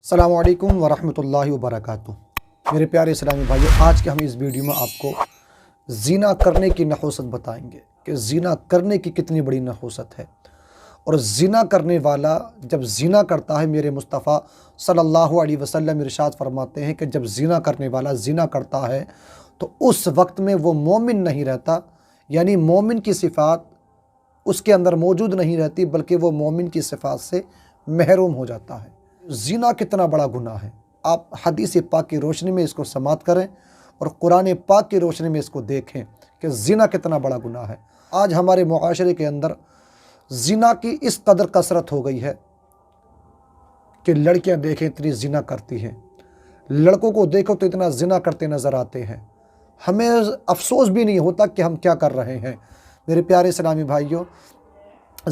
السلام علیکم ورحمۃ اللہ وبرکاتہ۔ میرے پیارے اسلامی بھائیو، آج کے ہم اس ویڈیو میں آپ کو زنا کرنے کی نحوست بتائیں گے کہ زنا کرنے کی کتنی بڑی نحوست ہے، اور زنا کرنے والا جب زنا کرتا ہے، میرے مصطفیٰ صلی اللہ علیہ وسلم ارشاد فرماتے ہیں کہ جب زنا کرنے والا زنا کرتا ہے تو اس وقت میں وہ مومن نہیں رہتا، یعنی مومن کی صفات اس کے اندر موجود نہیں رہتی، بلکہ وہ مومن کی صفات سے محروم ہو جاتا ہے۔ زنا کتنا بڑا گناہ ہے، آپ حدیث پاک کی روشنی میں اس کو سماعت کریں اور قرآن پاک کی روشنی میں اس کو دیکھیں کہ زنا کتنا بڑا گناہ ہے۔ آج ہمارے معاشرے کے اندر زنا کی اس قدر کثرت ہو گئی ہے کہ لڑکیاں دیکھیں اتنی زنا کرتی ہیں، لڑکوں کو دیکھو تو اتنا زنا کرتے نظر آتے ہیں، ہمیں افسوس بھی نہیں ہوتا کہ ہم کیا کر رہے ہیں۔ میرے پیارے اسلامی بھائیوں،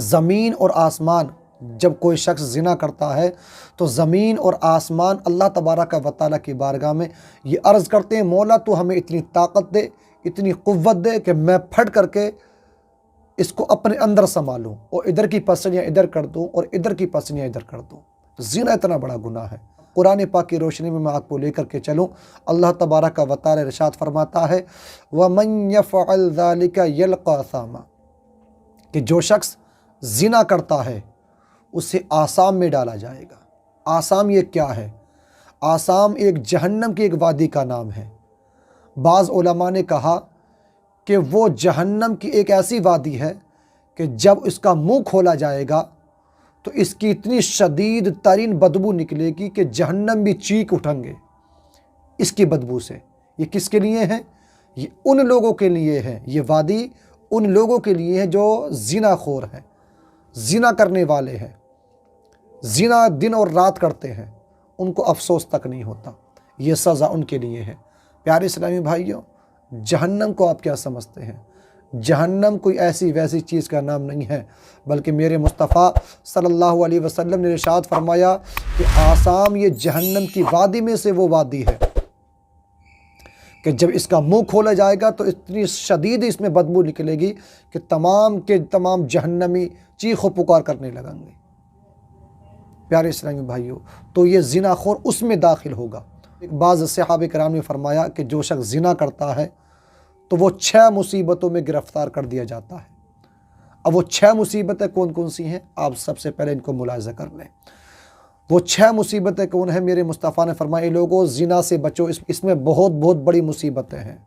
زمین اور آسمان جب کوئی شخص زنا کرتا ہے تو زمین اور آسمان اللہ تبارک و تعالیٰ کی بارگاہ میں یہ عرض کرتے ہیں، مولا تو ہمیں اتنی طاقت دے، اتنی قوت دے کہ میں پھٹ کر کے اس کو اپنے اندر سنبھالوں اور ادھر کی پسلیاں ادھر کر دوں اور ادھر کی پسلیاں ادھر کر دوں۔ زنا اتنا بڑا گناہ ہے۔ قرآن پاک کی روشنی میں آپ کو لے کر کے چلوں، اللہ تبارک و تعالیٰ ارشاد فرماتا ہے وَمَن يَفْعَلْ ذَلِكَ يَلْقَى أَثَامًا، کہ جو شخص زنا کرتا ہے اسے آثام میں ڈالا جائے گا۔ آثام یہ کیا ہے؟ آثام ایک جہنم کی ایک وادی کا نام ہے۔ بعض علماء نے کہا کہ وہ جہنم کی ایک ایسی وادی ہے کہ جب اس کا منہ کھولا جائے گا تو اس کی اتنی شدید ترین بدبو نکلے گی کہ جہنم بھی چیخ اٹھیں گے اس کی بدبو سے۔ یہ کس کے لیے ہے؟ یہ ان لوگوں کے لیے ہے، یہ وادی ان لوگوں کے لیے ہے جو زنا خور ہیں، زنا کرنے والے ہیں، زنا دن اور رات کرتے ہیں، ان کو افسوس تک نہیں ہوتا، یہ سزا ان کے لیے ہے۔ پیارے اسلامی بھائیوں، جہنم کو آپ کیا سمجھتے ہیں؟ جہنم کوئی ایسی ویسی چیز کا نام نہیں ہے، بلکہ میرے مصطفیٰ صلی اللہ علیہ وسلم نے ارشاد فرمایا کہ آثام یہ جہنم کی وادی میں سے وہ وادی ہے کہ جب اس کا منہ کھولا جائے گا تو اتنی شدید اس میں بدبو نکلے گی کہ تمام کے تمام جہنمی چیخ و پکار کرنے لگیں گے۔ پیارے اسلامی بھائیوں، تو یہ زنا خور اس میں داخل ہوگا۔ بعض صحابہ کرام نے فرمایا کہ جو شخص زنا کرتا ہے تو وہ 6 مصیبتوں میں گرفتار کر دیا جاتا ہے۔ اب وہ 6 مصیبتیں کون کون سی ہیں؟ آپ سب سے پہلے ان کو ملاحظہ کر لیں۔ وہ 6 مصیبتیں کون ہیں؟ میرے مصطفیٰ نے فرمایا لوگوں زنا سے بچو، اس میں بہت بڑی مصیبتیں ہیں۔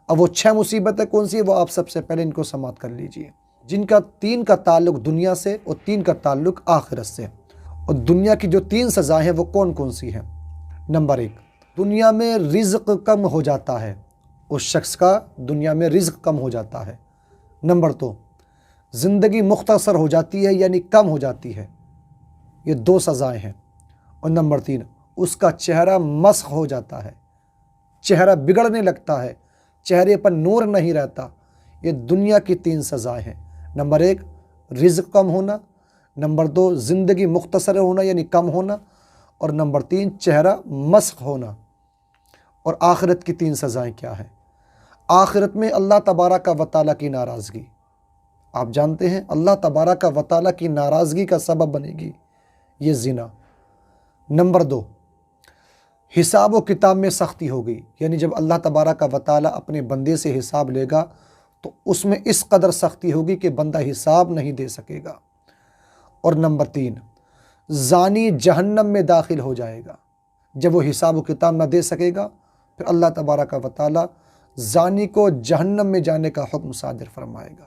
اب وہ 6 مصیبتیں کون سی ہیں وہ آپ سب سے پہلے ان کو سماعت کر لیجئے، جن کا 3 کا تعلق دنیا سے اور 3 کا تعلق آخرت سے۔ اور دنیا کی جو 3 سزائیں ہیں وہ کون کون سی ہیں؟ نمبر 1، دنیا میں رزق کم ہو جاتا ہے، اس شخص کا دنیا میں رزق کم ہو جاتا ہے۔ نمبر 2، زندگی مختصر ہو جاتی ہے، یعنی کم ہو جاتی ہے، یہ 2 سزائیں ہیں۔ اور نمبر 3، اس کا چہرہ مسخ ہو جاتا ہے، چہرہ بگڑنے لگتا ہے، چہرے پر نور نہیں رہتا۔ یہ دنیا کی 3 سزائیں ہیں۔ نمبر 1 رزق کم ہونا، نمبر 2 زندگی مختصر ہونا یعنی کم ہونا، اور نمبر 3 چہرہ مسخ ہونا۔ اور آخرت کی 3 سزائیں کیا ہیں؟ آخرت میں اللہ تبارک و تعالیٰ کی ناراضگی، آپ جانتے ہیں اللہ تبارک و تعالیٰ کی ناراضگی کا سبب بنے گی یہ زنا۔ نمبر 2، حساب و کتاب میں سختی ہوگی، یعنی جب اللہ تبارک و تعالیٰ اپنے بندے سے حساب لے گا تو اس میں اس قدر سختی ہوگی کہ بندہ حساب نہیں دے سکے گا۔ اور نمبر 3، زانی جہنم میں داخل ہو جائے گا، جب وہ حساب و کتاب نہ دے سکے گا پھر اللہ تبارک و تعالیٰ زانی کو جہنم میں جانے کا حکم صادر فرمائے گا۔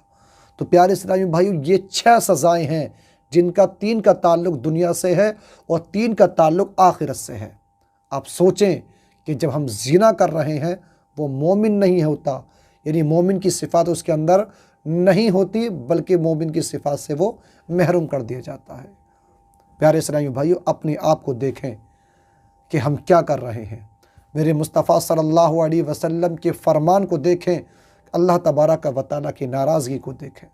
تو پیارے اسلامی بھائیو، یہ 6 سزائیں ہیں جن کا 3 کا تعلق دنیا سے ہے اور 3 کا تعلق آخرت سے ہے۔ آپ سوچیں کہ جب ہم زنا کر رہے ہیں وہ مومن نہیں ہوتا، یعنی مومن کی صفات اس کے اندر نہیں ہوتی، بلکہ مومن کی صفات سے وہ محروم کر دیا جاتا ہے۔ پیارے اسلامی بھائیو، اپنے آپ کو دیکھیں کہ ہم کیا کر رہے ہیں۔ میرے مصطفیٰ صلی اللہ علیہ وسلم کے فرمان کو دیکھیں، اللہ تبارک و تعالیٰ کی ناراضگی کو دیکھیں۔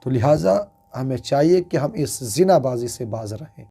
تو لہٰذا ہمیں چاہیے کہ ہم اس زنا بازی سے باز رہیں۔